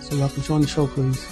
So y'all can join the show, please.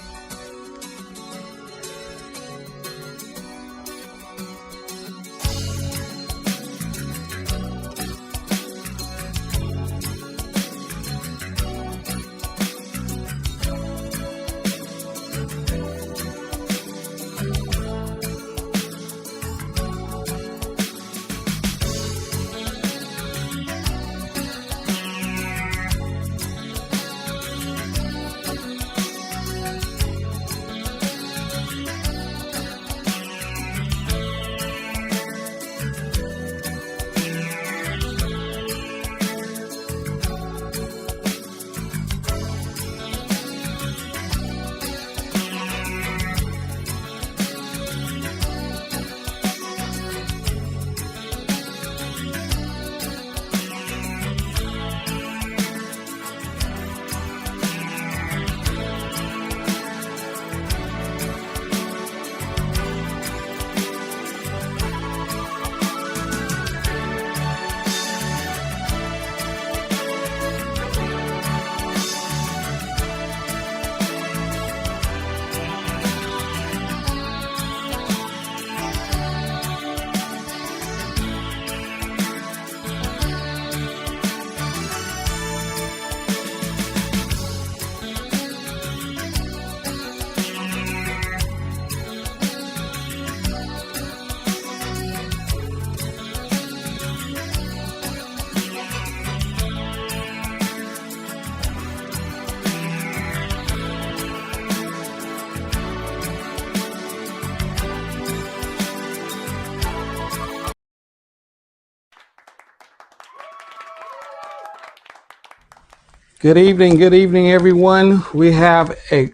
Good evening, everyone. We have a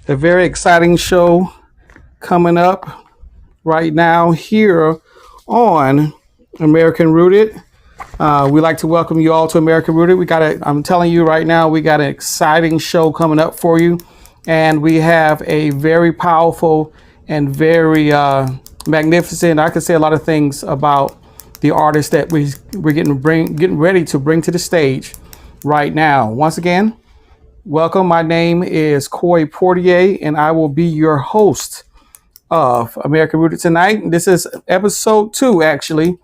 very exciting show coming up right now here on American Rooted. We'd like to welcome you all to American Rooted. I'm telling you right now, we got an exciting show coming up for you. And we have a very powerful and very magnificent, I could say a lot of things about the artist that we're getting ready to bring to the stage right now. Once again, welcome. My name is Coy Portier, and I will be your host of American Rooted tonight. This is episode 2, actually,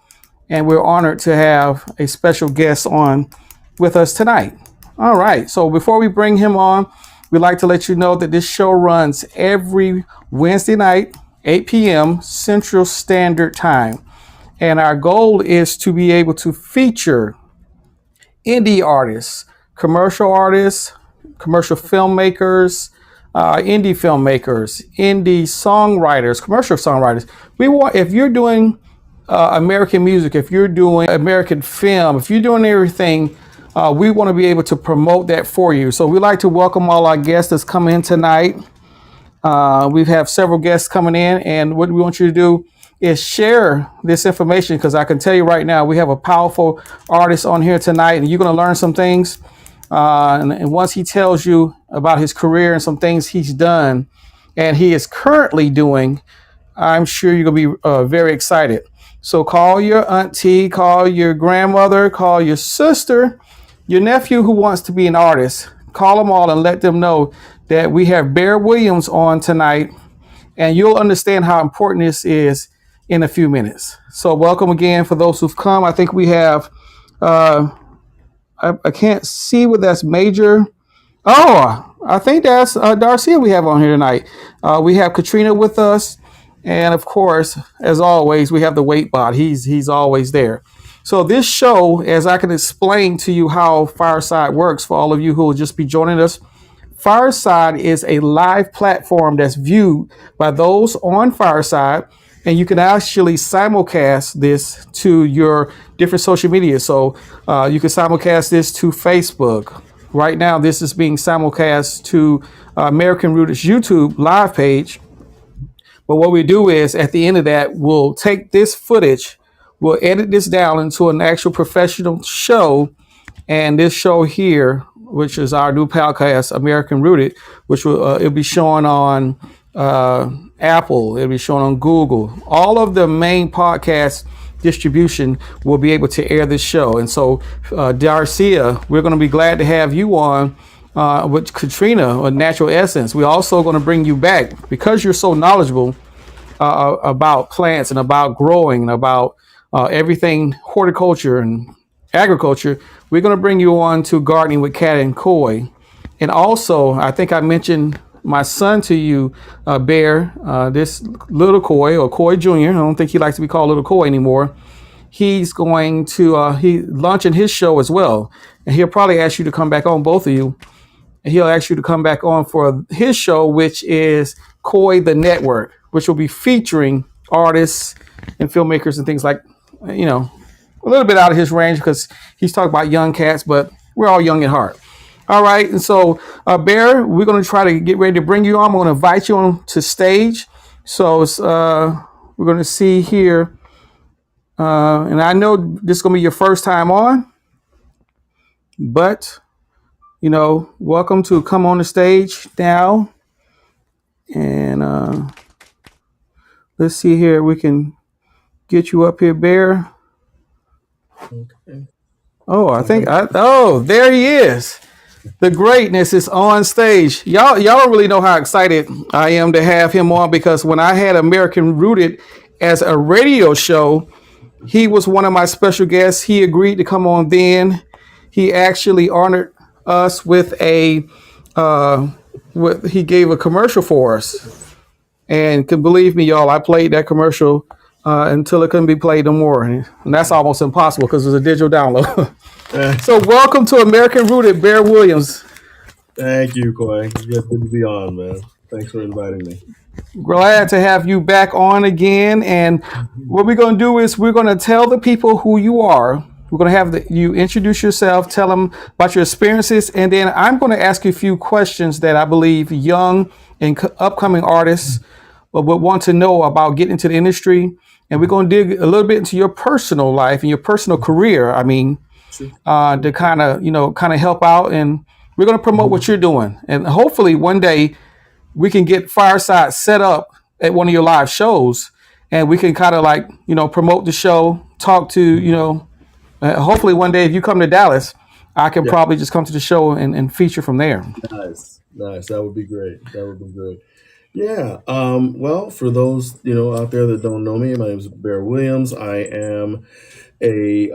and we're honored to have a special guest on with us tonight. All right, so before we bring him on, we'd like to let you know that this show runs every Wednesday night, 8 p.m. Central Standard Time. And our goal is to be able to feature indie artists, commercial filmmakers, indie filmmakers, indie songwriters, commercial songwriters. If you're doing American music, if you're doing American film, if you're doing everything, we want to be able to promote that for you. So we'd like to welcome all our guests that's coming in tonight. We have several guests coming in, and what we want you to do is share this information, because I can tell you right now, we have a powerful artist on here tonight, and you're going to learn some things. And once he tells you about his career and some things he's done and he is currently doing, I'm sure you're going to be very excited. So call your auntie, call your grandmother, call your sister, your nephew who wants to be an artist. Call them all and let them know that we have Bear Williams on tonight, and you'll understand how important this is in a few minutes. So welcome again for those who've come. I think we have, I can't see what that's Major. Oh, I think that's Darcia we have on here tonight. We have Katrina with us. And of course, as always, we have the Wait Bot. He's always there. So this show, as I can explain to you how Fireside works for all of you who will just be joining us, Fireside is a live platform that's viewed by those on Fireside, and you can actually simulcast this to your different social media. So you can simulcast this to Facebook. Right now, this is being simulcast to American Rooted's YouTube live page. But what we do is, at the end of that, we'll take this footage, we'll edit this down into an actual professional show. And this show here, which is our new podcast, American Rooted, which will it'll be showing on Apple, it'll be shown on Google. All of the main podcast distribution will be able to air this show. And so, Darcia, we're going to be glad to have you on with Katrina, or Natural Essence. We're also going to bring you back because you're so knowledgeable about plants and about growing and about everything horticulture and agriculture. We're going to bring you on to gardening with Cat and Koi. And also, I think I mentioned my son to you, Bear, this little Koi or Koi Jr. I don't think he likes to be called little Koi anymore. He's going to he launching his show as well. And he'll probably ask you to come back on, both of you. And he'll ask you to come back on for his show, which is Koi the Network, which will be featuring artists and filmmakers and things like, you know, a little bit out of his range because he's talking about young cats, but we're all young at heart. All right. And so, Bear, we're going to try to get ready to bring you on. I'm going to invite you on to stage. So we're going to see here. And I know this is going to be your first time on, but, welcome to come on the stage now. And let's see here. We can get you up here, Bear. Okay. There he is. The greatness is on stage. Y'all don't really know how excited I am to have him on, because when I had American Rooted as a radio show, he was one of my special guests. He agreed to come on then. He actually honored us with he gave a commercial for us. And can believe me, y'all, I played that commercial until it couldn't be played no more. And that's almost impossible because it was a digital download. So welcome to American Rooted, Bear Williams. Thank you, Koi. Good to be on, man. Thanks for inviting me. Glad to have you back on again. And what we're going to do is we're going to tell the people who you are. We're going to have you introduce yourself, tell them about your experiences, and then I'm going to ask you a few questions that I believe young and upcoming artists would want to know about getting into the industry. And we're going to dig a little bit into your personal life and your personal career. I mean, Sure. to kind of help out, and we're going to promote what you're doing, and hopefully one day we can get Fireside set up at one of your live shows, and we can kind of promote the show, talk to hopefully one day if you come to Dallas, I can Yeah. probably just come to the show and feature from there. Nice. Nice. That would be great. That would be great. Yeah. Well, for those, out there that don't know me, my name is Bear Williams. I am a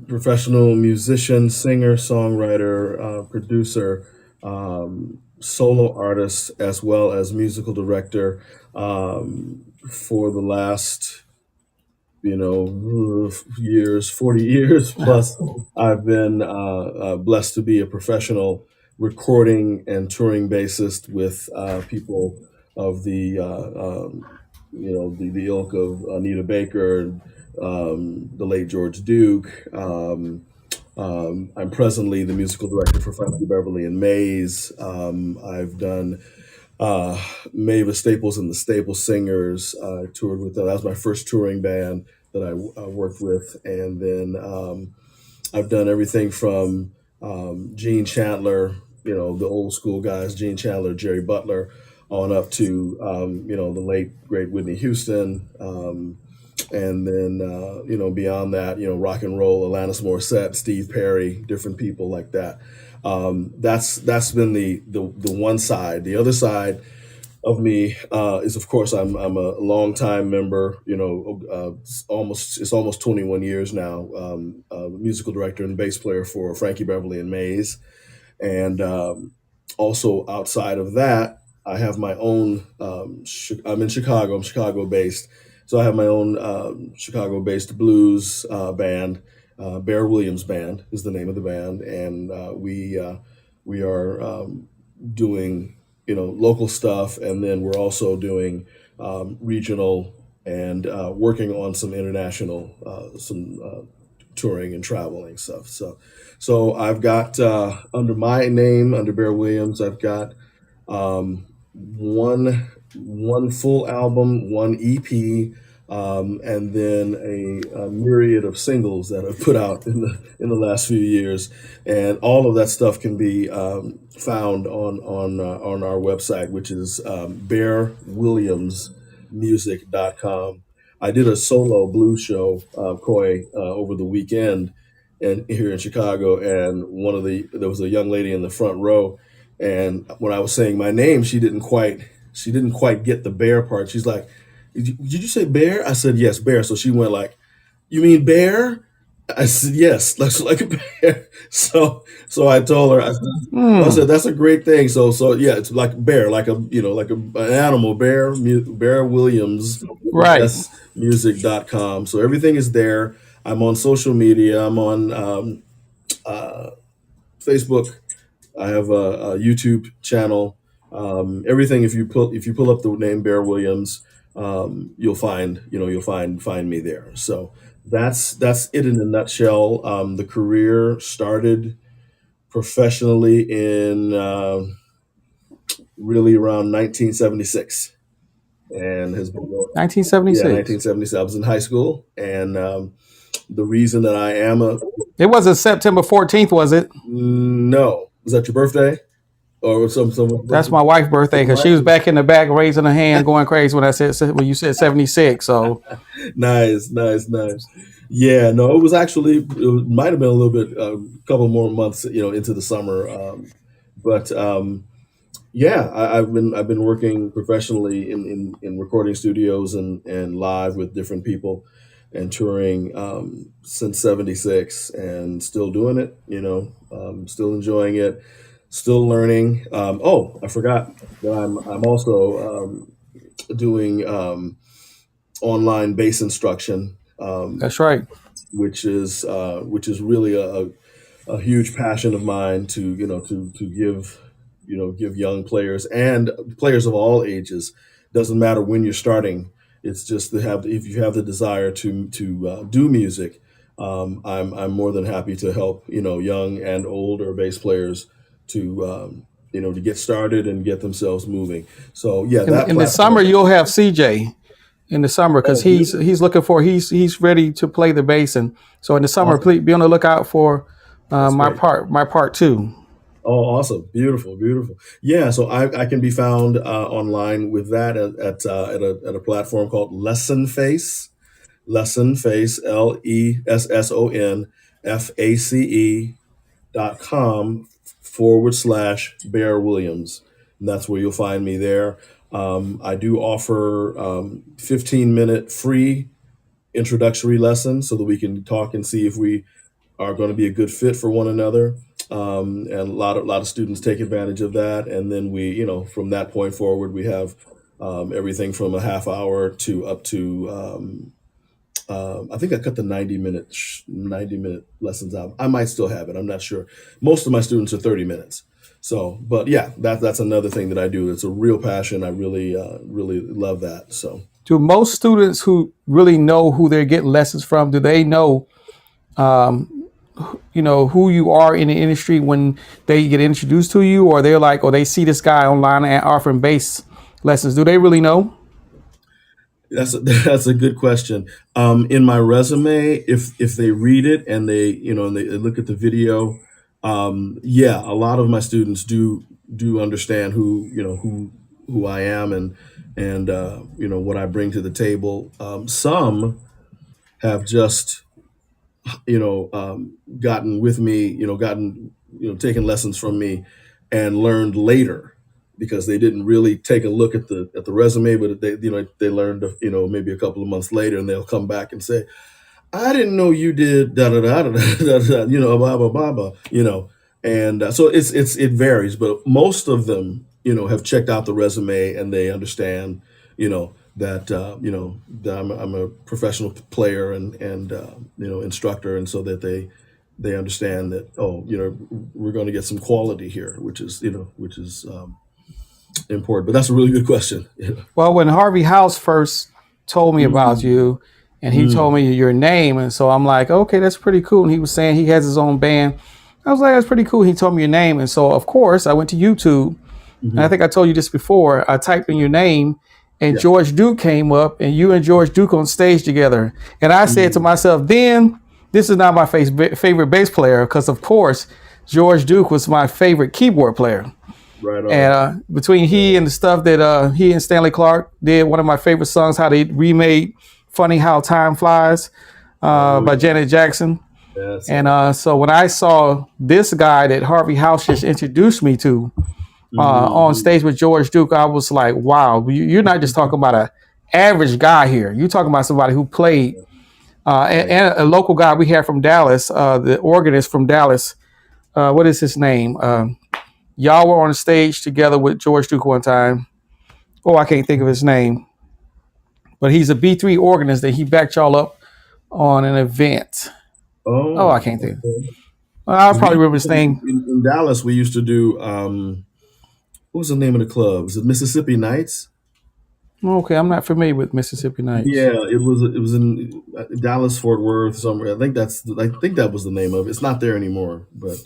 professional musician, singer, songwriter, producer, solo artist, as well as musical director for the last, years, 40 years plus. I've been blessed to be a professional recording and touring bassist with people of the ilk of Anita Baker, the late George Duke. I'm presently the musical director for Frankie Beverly and Maze. I've done Mavis Staples and the Staples Singers. I toured with them. That was my first touring band that I worked with. And then I've done everything from Gene Chandler, the old school guys, Gene Chandler, Jerry Butler, on up to, the late, great Whitney Houston. And then, beyond that, rock and roll, Alanis Morissette, Steve Perry, different people like that. That's been the one side. The other side of me is, of course, I'm a longtime member. It's almost 21 years now. Musical director and bass player for Frankie Beverly and Maze, and also outside of that, I have my own. I'm in Chicago. I'm Chicago based, so I have my own Chicago based blues band. Bear Williams Band is the name of the band, and we are doing local stuff, and then we're also doing regional and working on some international touring and traveling stuff. So I've got under my name, under Bear Williams, I've got one full album, one EP, and then a myriad of singles that I've put out in the last few years, and all of that stuff can be found on our website, which is bearwilliamsmusic.com. I did a solo blues show, Koi, over the weekend, and here in Chicago, and there was a young lady in the front row, and when I was saying my name, she didn't quite get the bear part. She's like, "Did you say bear?" I said, "Yes, bear." So she went like, "You mean bear?" I said, "Yes, looks like a bear." So I told her, I Hmm. said, "That's a great thing." So yeah, it's like bear, like an animal, Bear Williams, Right. music.com. So everything is there. I'm on social media. I'm on uh, Facebook. I have a YouTube channel. Everything. If you pull up the name Bear Williams, you'll find me there. So that's it in a nutshell. The career started professionally in really around 1976, and has been going. Yeah, 1976. 1976. I was in high school, and the reason that I am a It wasn't September 14th, was it? no, was that your birthday or someone's That's birthday? my wife's birthday because she was back in the back raising her hand, going crazy when you said 76. So Nice, nice, nice. Yeah, no, it might have been a little bit, a couple more months, into the summer. But yeah, I've been working professionally in recording studios and live with different people and touring since '76 and still doing it. Still enjoying it, still learning. Oh, I forgot that I'm also doing online bass instruction, that's right. which is really a huge passion of mine to give young players and players of all ages. Doesn't matter when you're starting. It's just to have if you have the desire to do music. I'm more than happy to help young and older bass players to get started and get themselves moving. So yeah, that In the summer, platform. you'll have CJ in the summer because Oh, he's beautiful. he's looking for he's ready to play the bass, and so in the summer, Awesome. please be on the lookout for That's my great. part two. Oh, awesome. Beautiful, beautiful. Yeah, so I can be found online with that at a platform called Lesson Face. Lesson Face, LESSONFACE.com/Bear Williams. And that's where you'll find me there. I do offer 15-minute free introductory lessons so that we can talk and see if we are going to be a good fit for one another. And a lot of students take advantage of that. And then from that point forward, we have everything from a half hour to up to I think I cut the 90-minute lessons out. I might still have it. I'm not sure. Most of my students are 30 minutes. So, but yeah, that's another thing that I do. It's a real passion. I really love that. So, Do most students who really know who they're getting lessons from, do they know who you are in the industry when they get introduced to you, or they're like, or they see this guy online and offering bass lessons? Do they really know? that's a good question. In my resume, if they read it and they look at the video, yeah, a lot of my students do understand who I am and what I bring to the table. Some have just gotten with me, taken lessons from me and learned later because they didn't really take a look at the resume, but they learned maybe a couple of months later, and they'll come back and say, "I didn't know you did da da da da da da," blah blah blah blah, and so it varies, but most of them have checked out the resume and they understand that I'm a professional player and instructor, and so that they understand that, we're going to get some quality here, which is important. But that's a really good question. Well, when Harvey House first told me about Mm, you, and he told mm, me your name, and so I'm like, okay, that's pretty cool. And he was saying he has his own band. I was like, that's pretty cool. He told me your name, and so of course I went to YouTube, and I mhm. think I told you this before. I typed in your name, and Yeah. George Duke came up, and you and George Duke on stage together. And I said to Mm, myself, then this is not my favorite bass player, because of course George Duke was my favorite keyboard player. right And on. between he and the stuff that he and Stanley Clark did, one of my favorite songs, how they remade "Funny How Time Flies" Oh by yeah. Janet Jackson. That's And right. so when I saw this guy that Harvey House just introduced me to on Hmm. stage with George Duke, I was like, wow, you're not just talking about a average guy here. You're talking about somebody who played, Right. and a local guy we had from Dallas, the organist from Dallas. What is his name? Y'all were on the stage together with George Duke one time. Oh, I can't think of his name, but he's a B3 organist that he backed y'all up on an event. Oh, I Oh, can't think. okay. I'll 'Cause we probably remember his in, name. in Dallas, we used to do what was the name of the club? Was it Mississippi Nights? Okay, I'm not familiar with Mississippi Nights. Yeah, it was in Dallas, Fort Worth, somewhere. I think that was the name of it. It's not there anymore, but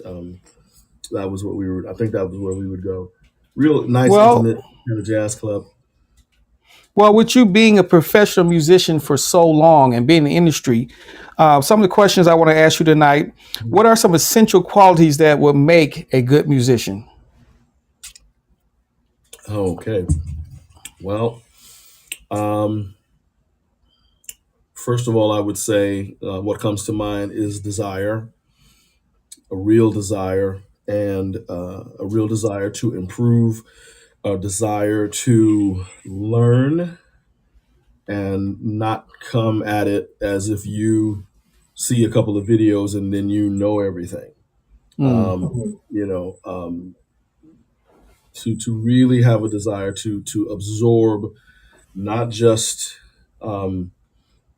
that was what we were. I think that was where we would go. Real nice, Well, intimate kind of jazz club. well, with you being a professional musician for so long and being in the industry, some of the questions I want to ask you tonight: what are some essential qualities that would make a good musician? Okay. Well, um, first of all, I would say what comes to mind is desire, a real desire, and a real desire to improve, a desire to learn, and not come at it as if you see a couple of videos and then you know everything. Mm, To really have a desire to absorb not just um,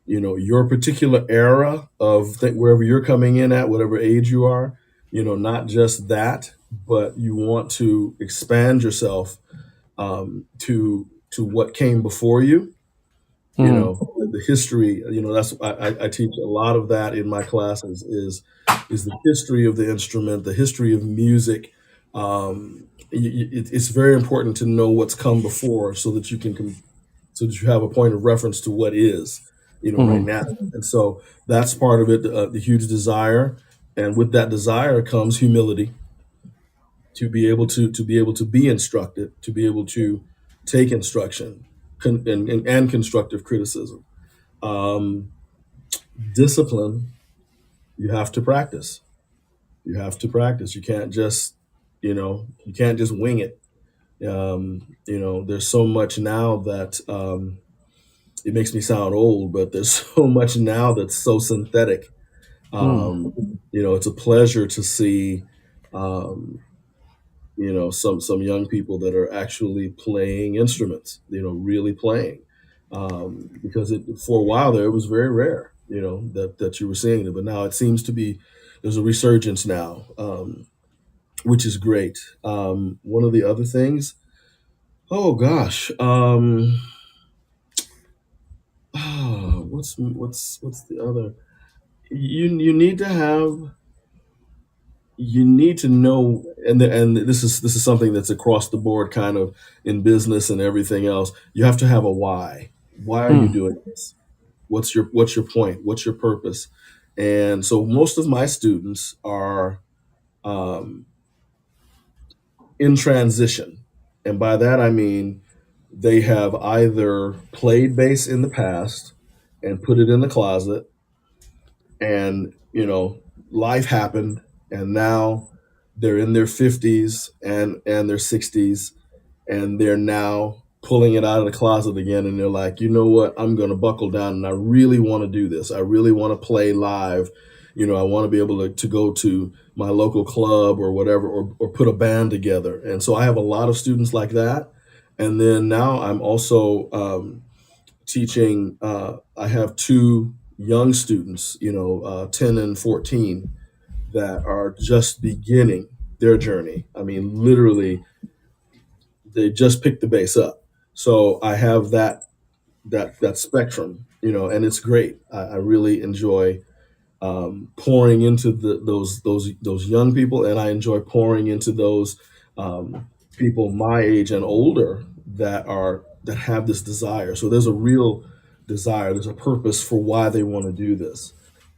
your particular era of wherever you're coming in at, whatever age you are, not just that, but you want to expand yourself to what came before you. mm, The history. That's I teach a lot of that in my classes is the history of the instrument, the history of music. It's very important to know what's come before so that so that you have a point of reference to what is, right mm, now. And so that's part of it, the huge desire. And with that desire comes humility, to be instructed, to be able to take instruction, and constructive criticism. um, Discipline. You have to practice. You can't just wing it. There's so much now that it makes me sound old, but there's so much now that's so synthetic. mm, It's a pleasure to see um, some young people that are actually playing instruments, really playing. Because for a while there, it was very rare, that you were seeing it, but now it seems to be there's a resurgence now, which is great. One of the other things, oh gosh, what's the other? You need to have you need to know, and this is something that's across the board, kind of in business and everything else. You have to have a why. Why are you mm, doing this? What's your point? What's your purpose? And so most of my students are um, in transition, and by that I mean they have either played bass in the past and put it in the closet, and life happened, and now they're in their 50s and their 60s, and they're now pulling it out of the closet again, and they're like, you know what, I'm going to buckle down, and I really want to do this. I really want to play live. I want to be able to go to my local club or whatever, or put a band together. And so I have a lot of students like that. And then now I'm also teaching. I have two young students, 10 and 14, that are just beginning their journey. I mean, literally, they just picked the bass up. So I have that spectrum, and it's great. I really enjoy pouring into those young people, and I enjoy pouring into those people my age and older that have this desire. So there's a real desire. There's a purpose for why they want to do this,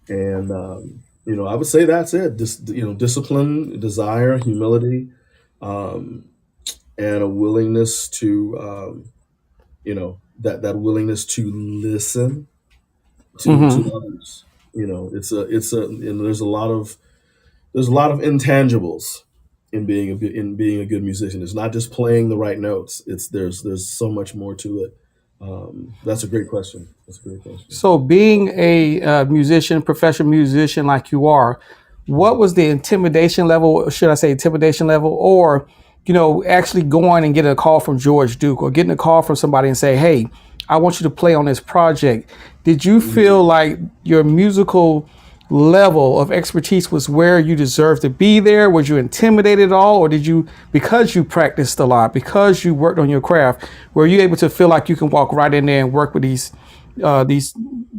and I would say that's it. Discipline, desire, humility, um, and a willingness to that willingness to listen to mm. others. and there's a lot of intangibles in being a good musician. It's not just playing the right notes. There's so much more to it. That's a great question. That's a great question. So, being a musician, professional musician like you are, what was the intimidation level? Or should I say intimidation level, or actually going and getting a call from George Duke, or getting a call from somebody and say, "Hey, I want you to play on this project." Did you feel like your musical level of expertise was where you deserved to be there? Was you intimidated at all, or did you, because you practiced a lot, because you worked on your craft, were you able to feel like you can walk right in there and work with these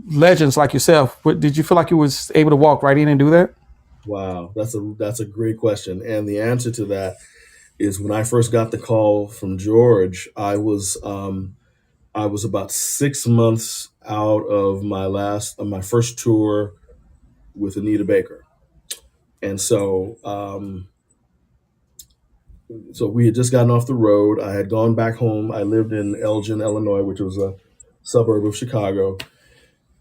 legends like yourself? Did you feel like you was able to walk right in and do that? Wow, that's a great question, and the answer to that is when I first got the call from George, I was about 6 months out of my first tour with Anita Baker, and so we had just gotten off the road. I had gone back home. I lived in Elgin, Illinois, which was a suburb of Chicago,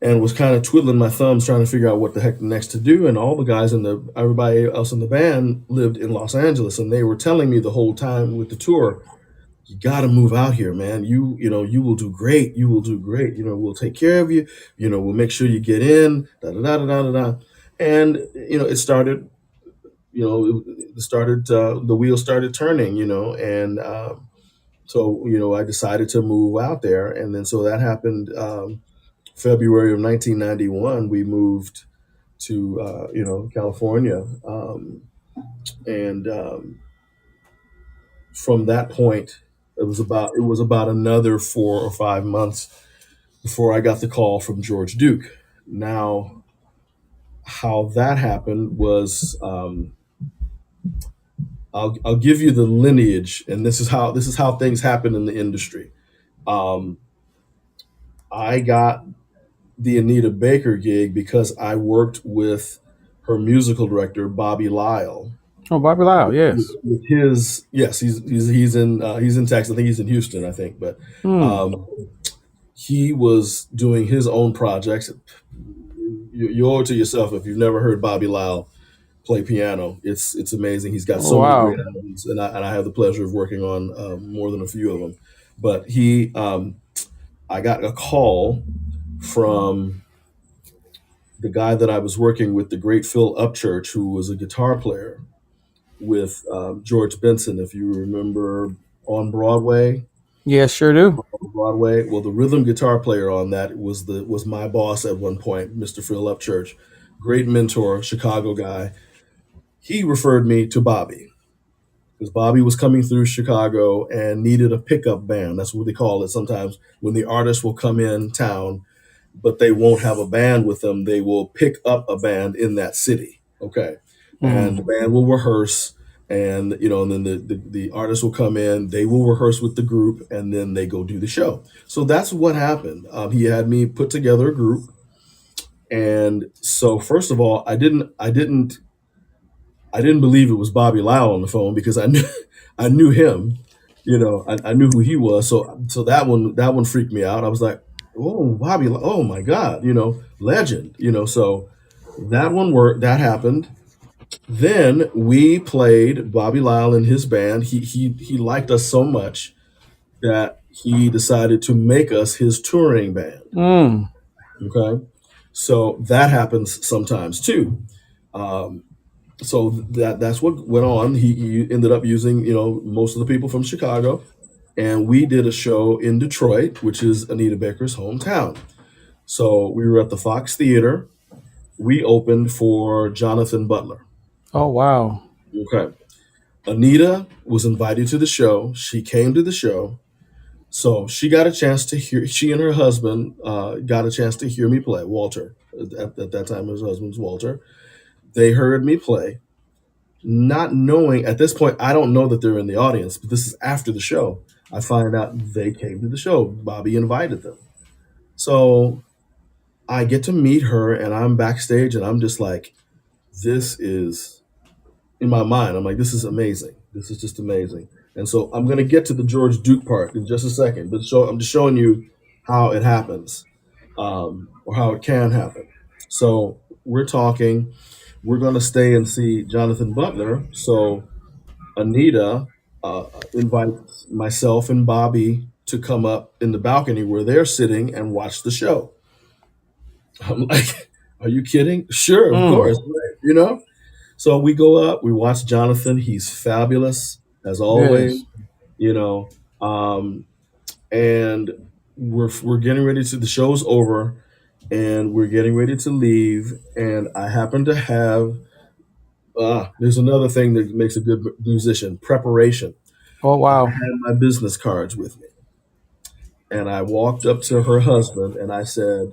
and was kind of twiddling my thumbs trying to figure out what the heck next to do. And all the guys everybody else in the band lived in Los Angeles, and they were telling me the whole time with the tour, "You got to move out here, man. You will do great. You will do great. We'll take care of you. We'll make sure you get in." Da da da da da da. Da. And it started. The wheels started turning. And so I decided to move out there, and then so that happened. February of 1991, we moved to California, and from that point, it was about another 4 or 5 months before I got the call from George Duke. Now, how that happened was, I'll give you the lineage, and this is how things happen in the industry. Um, I got the Anita Baker gig because I worked with her musical director Bobby Lyle. Oh, Bobby Lyle, yes. With his Yes, he's in Texas. I think he's in Houston. I think, but Hmm. um, he was doing his own projects. You owe it to yourself if you've never heard Bobby Lyle play piano. It's amazing. He's got Oh, so many great wow. albums, and I have the pleasure of working on more than a few of them. But I got a call from the guy that I was working with, the great Phil Upchurch, who was a guitar player with George Benson, if you remember, on Broadway. Yes, sure do. Broadway. Well, the rhythm guitar player on that was my boss at one point, Mr. Phil Upchurch, great mentor, Chicago guy. He referred me to Bobby because Bobby was coming through Chicago and needed a pickup band. That's what they call it sometimes when the artist will come in town, but they won't have a band with them. They will pick up a band in that city. Okay. And the Mm. band will rehearse, and then the artist will come in, they will rehearse with the group, and then they go do the show. So that's what happened. He had me put together a group. And so first of all, I didn't believe it was Bobby Lyle on the phone because I knew him. I knew who he was. So that one freaked me out. I was like, "Oh, Bobby! Oh my God! Legend!" So that one worked. That happened. Then we played Bobby Lyle and his band. He liked us so much that he decided to make us his touring band. Mm. Okay, so that happens sometimes too. Um, so that's what went on. He ended up using most of the people from Chicago, and we did a show in Detroit, which is Anita Baker's hometown. So we were at the Fox Theater. We opened for Jonathan Butler. Oh, wow. Okay. Anita was invited to the show. She came to the show. So she got a chance to hear, she and her husband got a chance to hear me play, Walter. At that time, his husband's Walter. They heard me play, not knowing at this point, I don't know that they're in the audience, but this is after the show. I find out they came to the show. Bobby invited them. So I get to meet her, and I'm backstage, and I'm just like, this is, in my mind, I'm like, this is amazing. This is just amazing. And so I'm going to get to the George Duke part in just a second, but I'm just showing you how it happens, or how it can happen. So we're talking. We're going to stay and see Jonathan Butler. So Anita invites myself and Bobby to come up in the balcony where they're sitting and watch the show. I'm like, are you kidding? Sure, of Mm. course. Right, you know? So we go up, we watch Jonathan. He's fabulous, as always, Yes. you know. And we're getting ready to, the show's over, and we're getting ready to leave. And I happen to have, there's another thing that makes a good musician, preparation. Oh I wow. had my business cards with me. And I walked up to her husband and I said,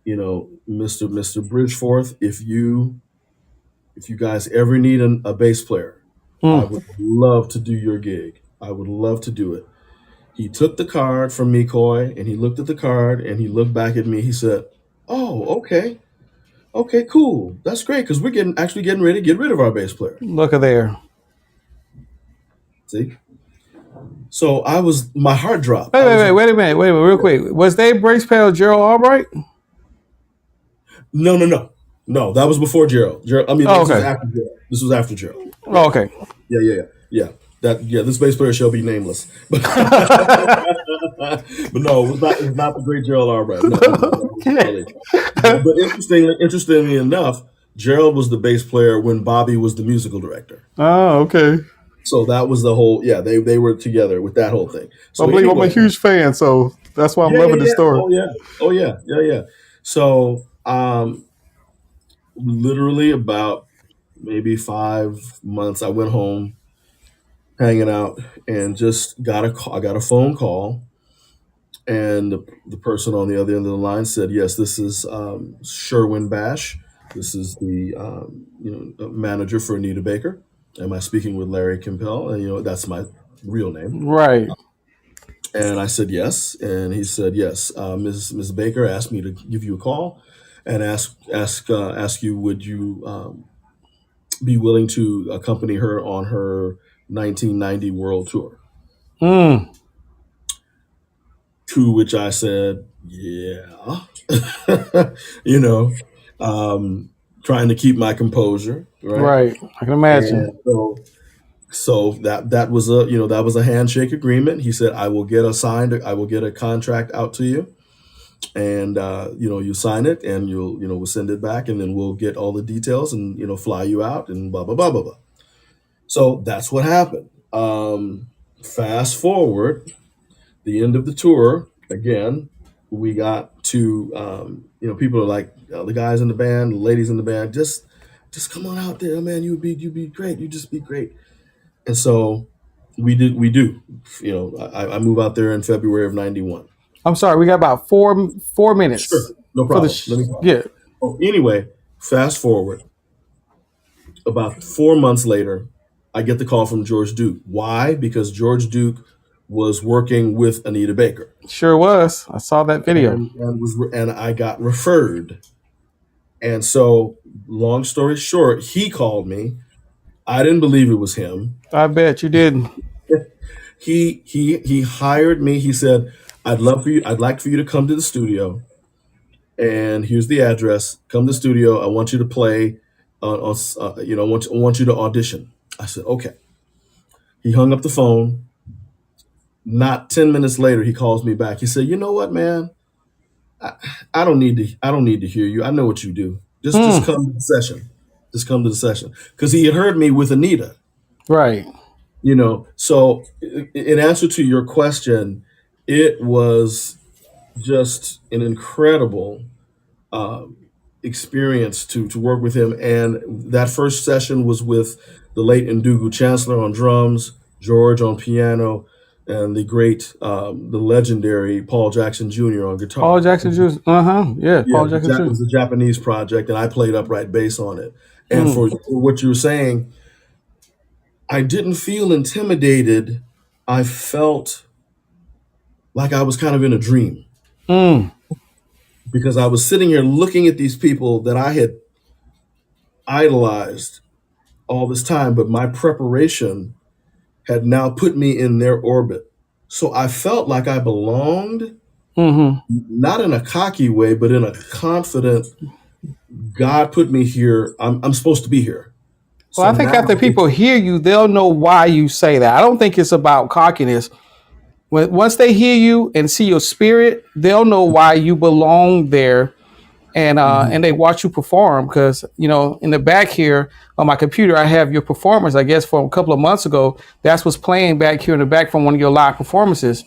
Mr. Bridgeforth, if you guys ever need a bass player, I Mm. would love to do your gig. I would love to do it. He took the card from me, Coy, and he looked at the card and he looked back at me. He said, "Oh, okay, okay, cool. That's great because we're getting ready to get rid of our bass player." Look at there. See, so my heart dropped. Wait, I wait, was wait, like, wait a minute, real quick. Was they bass player Gerald Albright? "No, no, no, no. That was before Gerald. Gerald. I mean, Oh, this was okay. after Gerald. This was after Gerald. Yeah, Oh, okay. yeah, yeah, yeah, yeah. This bass player shall be nameless." But but no, it was not the great Gerald Albright. No, no, no, no, Okay. really. But interestingly enough, Gerald was the bass player when Bobby was the musical director. Oh, okay. So that was the whole. Yeah, they were together with that whole thing. I So believe I'm a anyway, huge fan, so that's why I'm yeah, yeah, loving this yeah. story. Oh yeah, oh yeah, yeah, yeah. So literally about maybe 5 months, I went home, hanging out, and just got a call. I got a phone call, and the person on the other end of the line said, "Yes, this is Sherwin Bash. This is the manager for Anita Baker. Am I speaking with Larry Campbell?" And that's my real name. Right. And I said yes, and he said yes. Ms. Baker asked me to give you a call and ask you, would you be willing to accompany her on her 1990 world tour? Mm. To which I said, yeah, you know, trying to keep my composure, right? Right. I can imagine. And so that was a handshake agreement. He said, I will get a contract out to you, and you sign it, and we'll send it back, and then we'll get all the details, and fly you out, and blah blah blah blah blah. So that's what happened. Fast forward, the end of the tour again, we got to people are like, the guys in the band, the ladies in the band, just come on out there, man. You'd be great. You just be great. And so we do. I move out there in February of '91. I'm sorry. We got about four minutes Sure, no for the. problem. Let me. Yeah. Oh, anyway, fast forward about 4 months later, I get the call from George Duke. Why? Because George Duke was working with Anita Baker, Sure was. I saw that video. and I got referred. And so, long story short, he called me. I didn't believe it was him. I bet you did. He hired me. He said, I'd like for you to come to the studio, and here's the address. Come to the studio. I want you to play. I want you to audition. I said, okay. He hung up the phone. Not 10 minutes later, he calls me back. He said, "You know what, man? I, I don't need to hear you. I know what you do. Just Mm. come to the session. Just come to the session." Because he had heard me with Anita. Right. So in answer to your question, it was just an incredible um, experience to work with him. And that first session was with the late Ndugu Chancellor on drums, George on piano, and the legendary Paul Jackson Jr. on Paul guitar. Jackson Jr. Yeah. Yeah, Paul Jackson it Jr. was a Japanese project, and I played upright bass on it. And Mm. for what you were saying, I didn't feel intimidated. I felt like I was kind of in a dream, Mm. because I was sitting here looking at these people that I had idolized all this time, but my preparation had now put me in their orbit. So I felt like I belonged, not in a cocky way, but in a confident, God put me here. I'm supposed to be here. Well, So I think now after people hear you, they'll know why you say that. I don't think it's about cockiness. Once they hear you and see your spirit, they'll know why you belong there, and they watch you perform. Because in the back here on my computer, I have your performance. I guess from a couple of months ago, that's what's playing back here in the back from one of your live performances.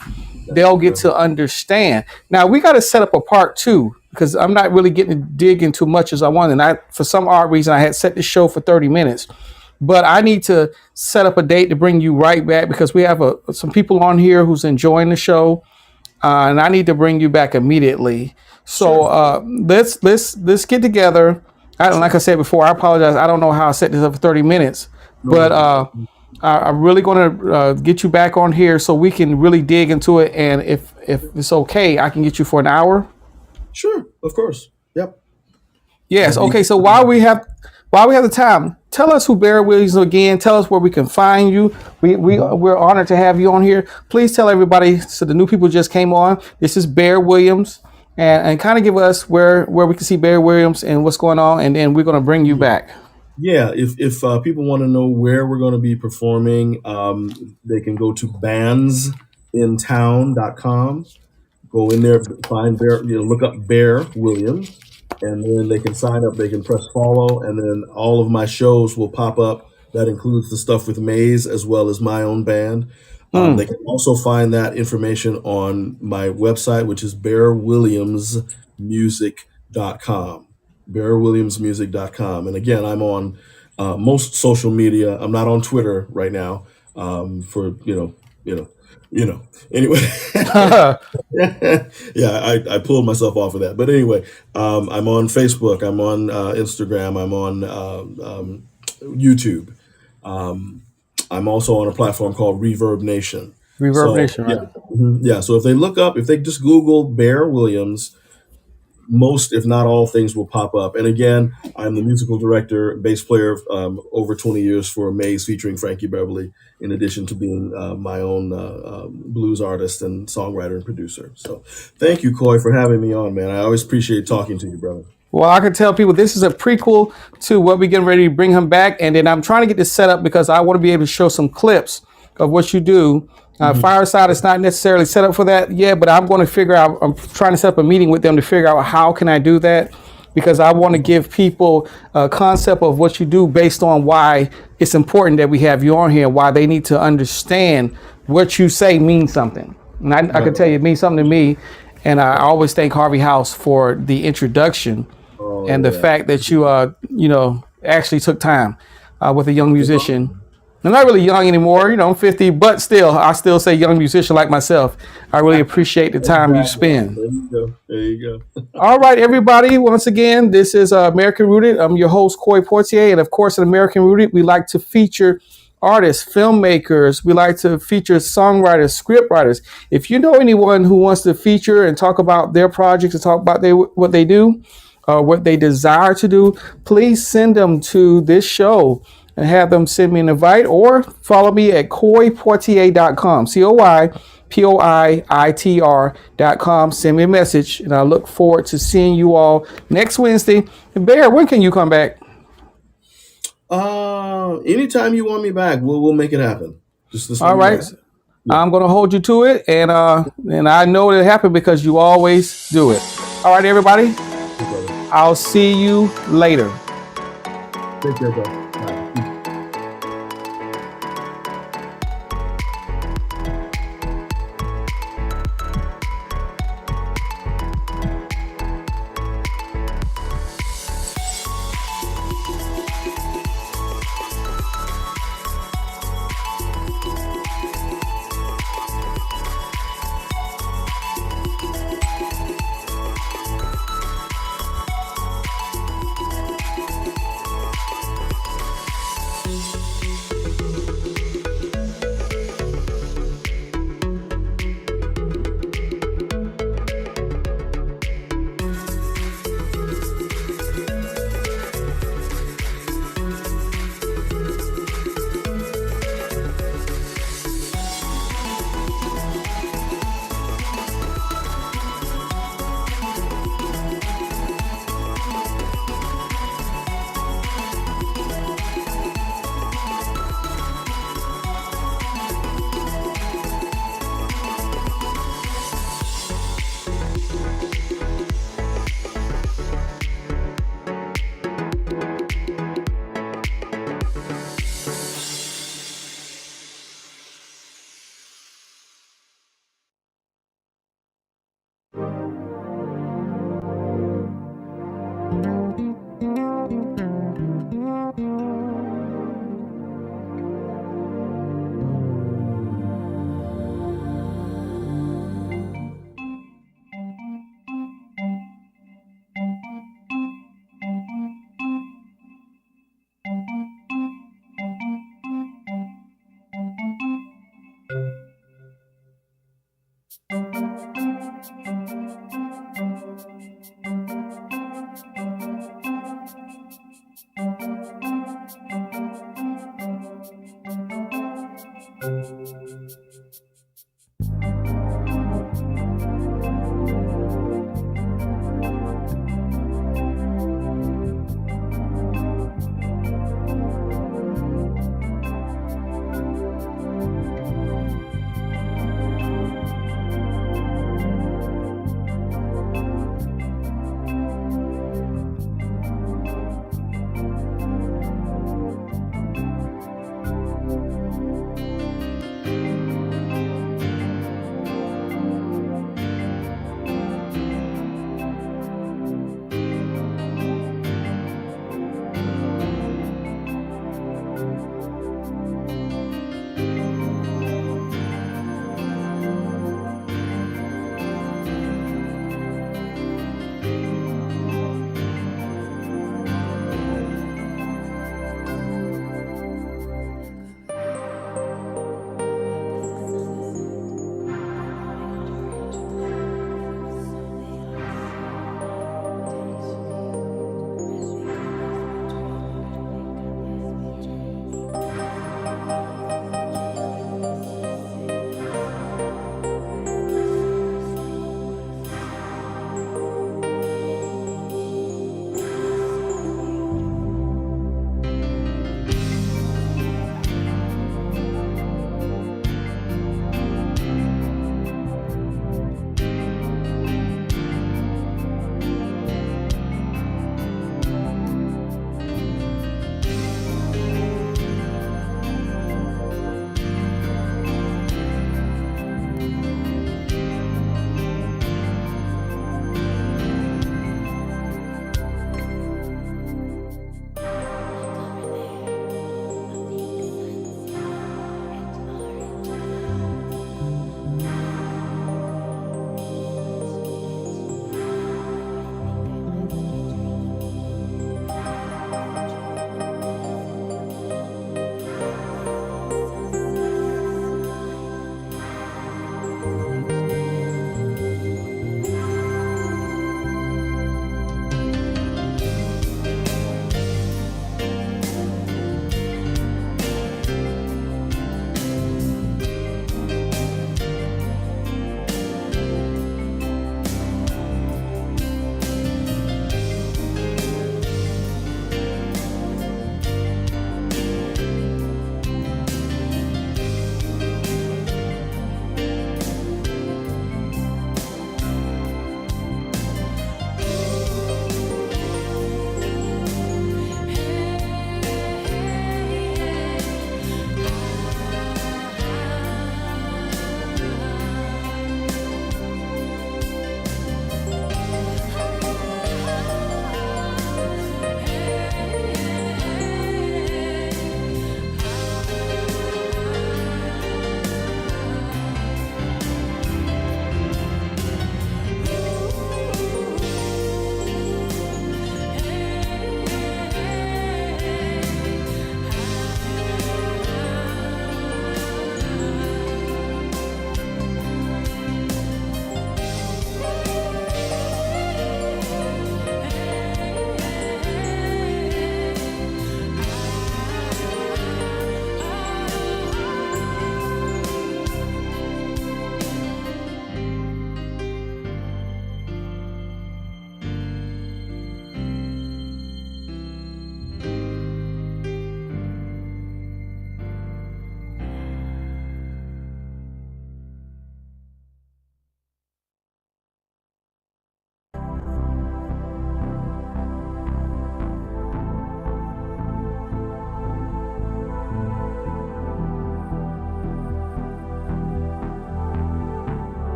They'll get to understand. Now we got to set up a part two because I'm not really getting to dig into much as I wanted. And for some odd reason, I had set the show for 30 minutes. But I need to set up a date to bring you right back because we have some people on here who's enjoying the show, and I need to bring you back immediately. So let's get together. Like I said before, I apologize. I don't know how I set this up for 30 minutes, but I'm really going to get you back on here so we can really dig into it. And if it's okay, I can get you for an hour. Sure, of course. Yep. Yes. Okay. So while we have the time, tell us who Bear Williams again. Tell us where we can find you. We're honored to have you on here. Please tell everybody, so the new people just came on. This is Bear Williams, and kind of give us where we can see Bear Williams and what's going on, and then we're going to bring you back. Yeah, if people want to know where we're going to be performing, they can go to bandsintown.com. Go in there, find Bear, look up Bear Williams, and then they can sign up. They can press follow, and then all of my shows will pop up. That includes the stuff with Maze as well as my own band. They can also find that information on my website, which is bearwilliamsmusic.com. bearwilliamsmusic.com. And again, I'm on most social media. I'm not on Twitter right now for anyway. Yeah, I pulled myself off of that, but anyway, I'm on Facebook, I'm on Instagram, I'm on YouTube. I'm also on a platform called Reverb Nation. Reverb Nation, right? Yeah, so if they just Google Bear Williams, most, if not all, things will pop up. And again, I'm the musical director, bass player over 20 years for Maze featuring Frankie Beverly, in addition to being my own blues artist and songwriter and producer. So thank you, Coy, for having me on, man. I always appreciate talking to you, brother. Well, I can tell people this is a prequel to what we're getting ready to bring him back. And then I'm trying to get this set up because I want to be able to show some clips of what you do. Fireside is not necessarily set up for that yet, but I'm going to figure out, I'm trying to set up a meeting with them to figure out how can I do that, because I want to give people a concept of what you do based on why it's important that we have you on here, why they need to understand what you say means something. And I can tell you it means something to me. And I always thank Harvey House for the introduction and the fact that you, actually took time with a young musician. I'm not really young anymore, I'm 50, but still, I still say young musician like myself. I really appreciate the time you spend. There you go. All right, everybody. Once again, this is American Rooted. I'm your host, Coy Portier. And of course, at American Rooted, we like to feature artists, filmmakers. We like to feature songwriters, script writers. If you know anyone who wants to feature and talk about their projects and talk about what they do, what they desire to do, please send them to this show and have them send me an invite, or follow me at coyportier.com, COYPOIITR.com. Send me a message, and I look forward to seeing you all next Wednesday. And Bear, when can you come back? Anytime you want me back, we'll make it happen. Just all right. Yeah. I'm going to hold you to it, and I know it happened because you always do it. All right, everybody. I'll see you later. Take care, bro.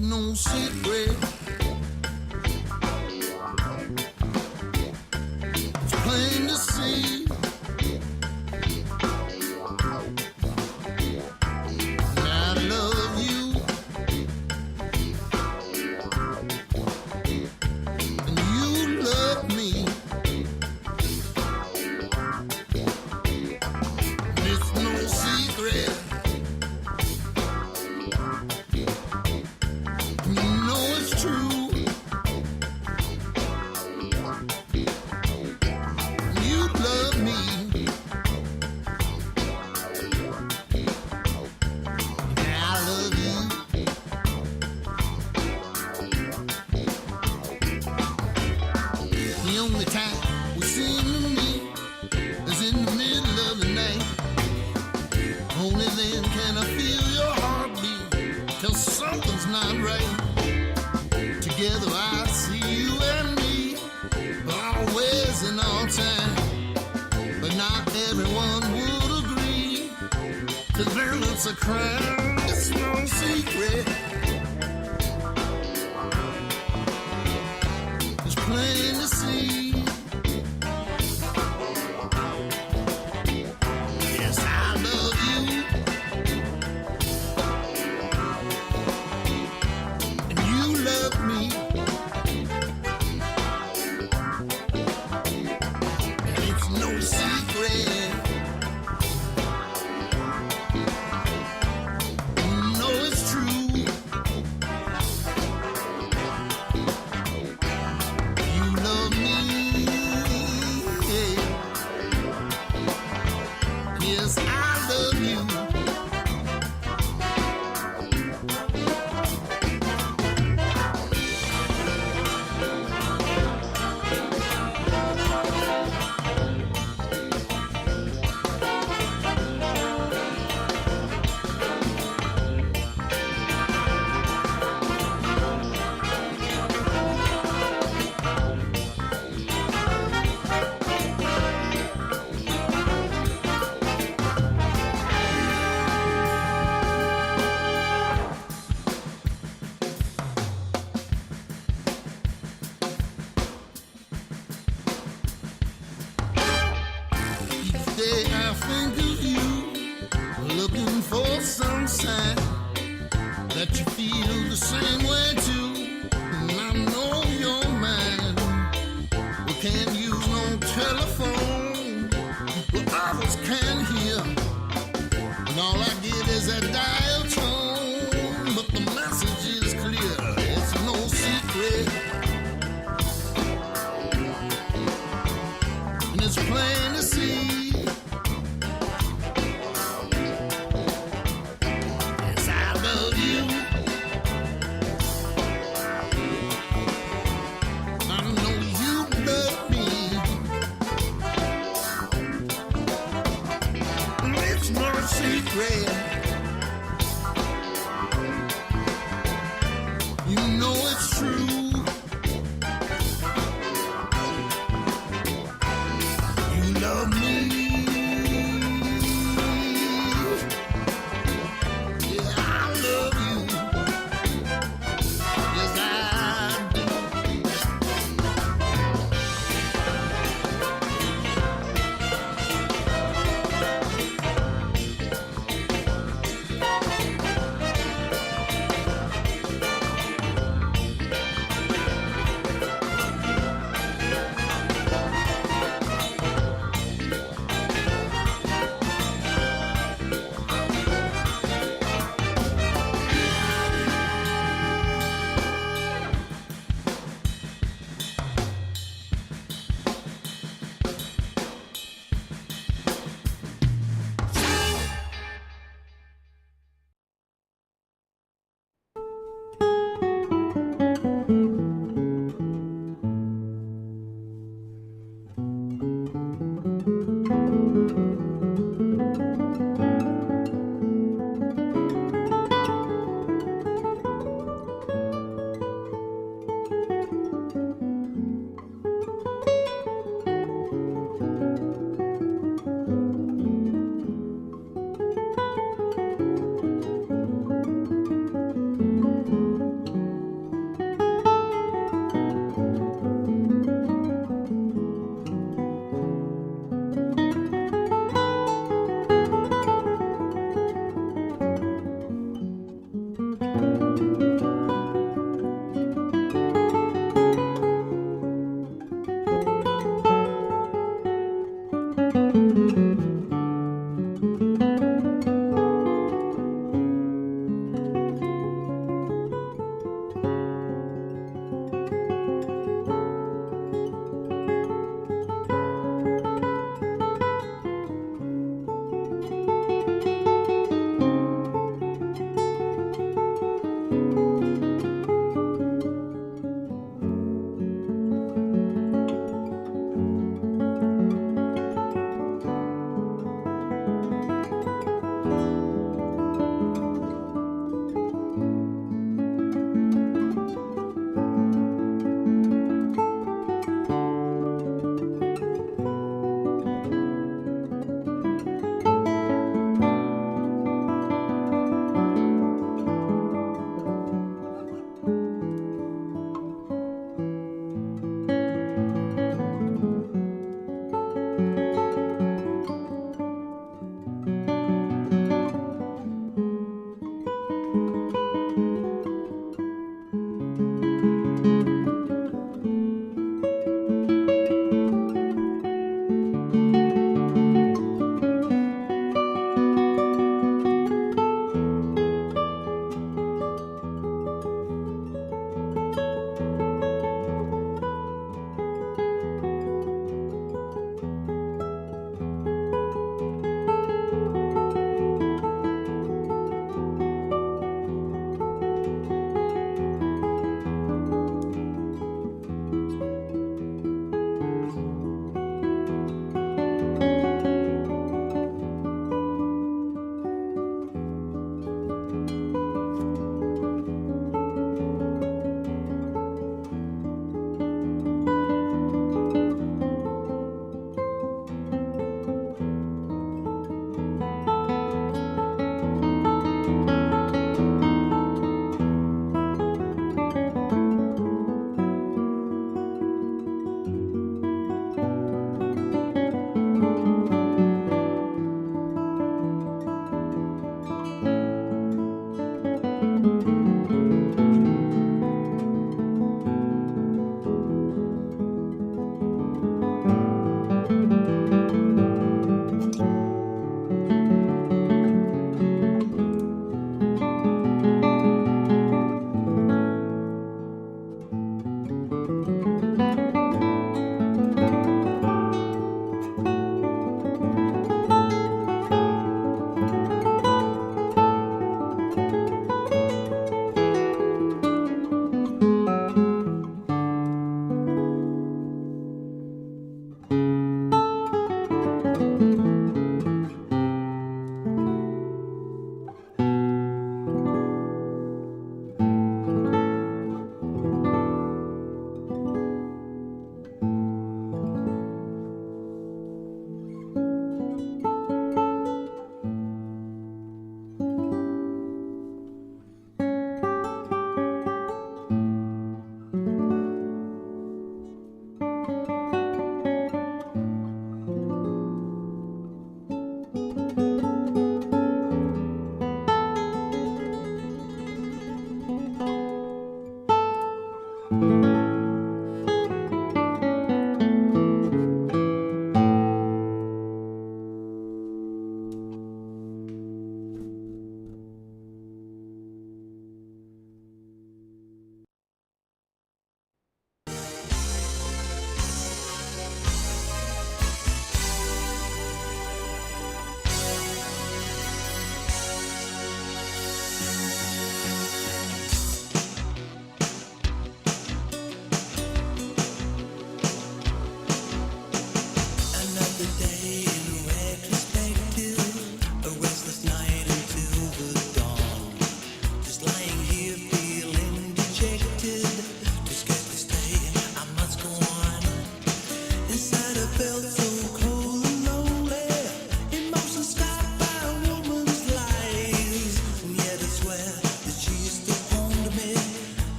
It's no secret. It's plain to see. I love you, and you love me. It's no secret. You know it's true. You love me. I love you. The only time we seem to meet is in the middle of the night. Only then can I feel your heartbeat. Till something's not right. Together I see you and me, always and all time. But not everyone would agree. To them it's a crime. It's no secret. It's plain to see. Yes, I love you. And you love me. And it's no secret. You know it's true. You love me. Yes, I love you. Each day I think of you, looking for some sign that you feel the same way too. And I know you're mine. We can't use no telephone, but others can hear. And all I get is that dial tone, but the message is clear. It's no secret. And it's plain to see. Yes, I love you. I know you love me. And it's no secret. You know it's true. You love me. Yeah, I love you. Yes, I do.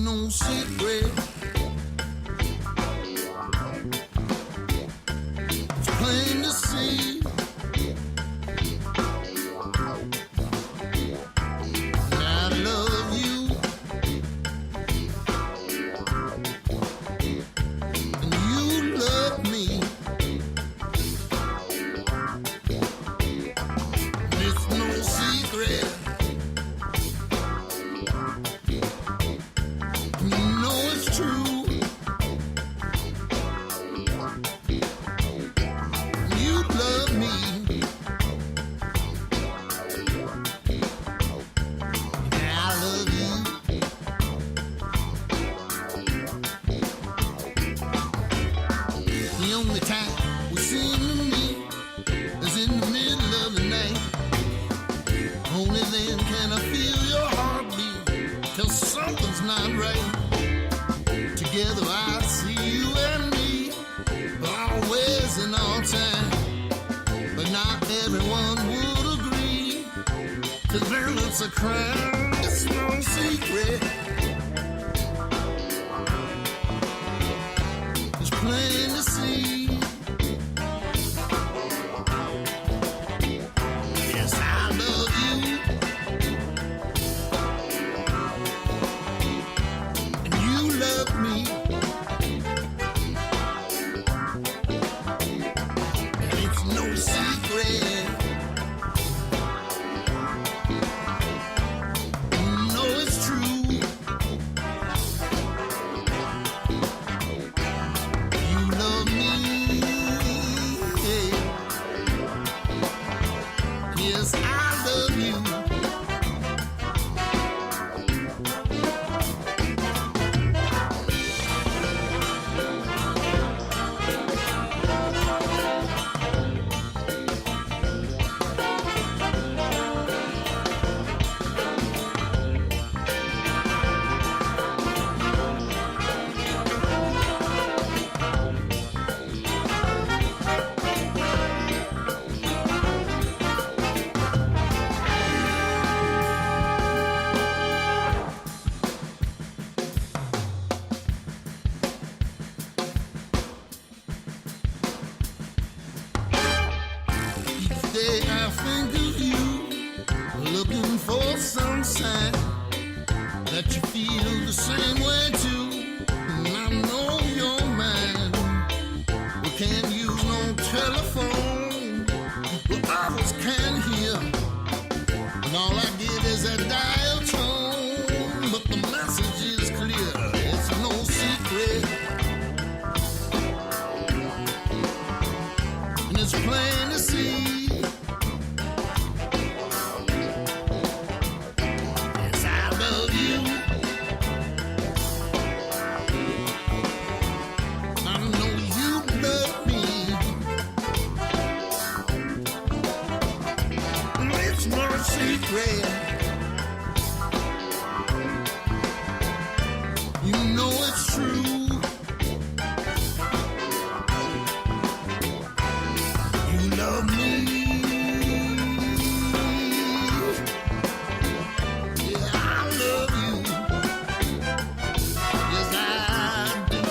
no secret. It's plain to see. I love you, and you love me. It's no secret. You know it's true. You love me. I love you. The only time we seem to meet is in the middle of the night. Only then can I feel your heartbeat, 'cause something's not right. Together I see you and me, always and all time. But not everyone would agree, 'cause then it's a crime. It's no secret. It's plain to see. Yes, I love you, and you love me. And it's no secret. You know it's true. You love me. Yes, I love you. Each day I think of you, looking for some sign that you feel the same way too. And I know you're mine. We can't use no telephone, but others can hear. And all I get is a dial tone, but the message is clear. It's no secret, and it's plain to see. Yes, I love you. I know you love me. And it's no secret. You know it's true. You love me. Yeah, I love you. Yes, I do.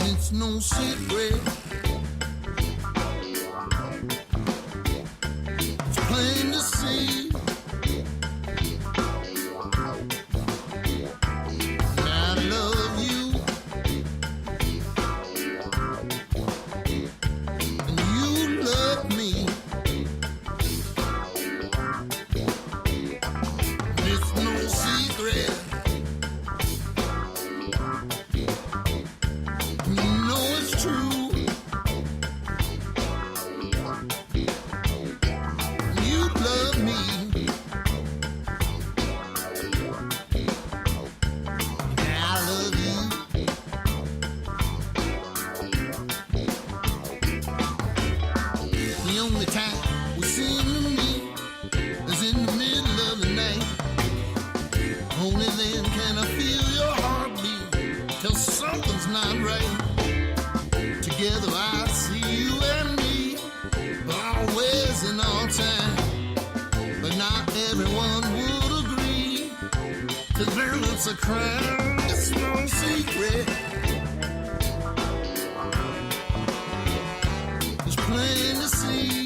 It's no secret. It's plain to see. I love you, and you love me. It's no secret. You know it's true. You love me. I love you. The only time we seem to meet is in the middle of the night. Only then can I feel your heartbeat. Till something's not right. Together I see you and me, always and all time. But not everyone would agree. To them it's a crime.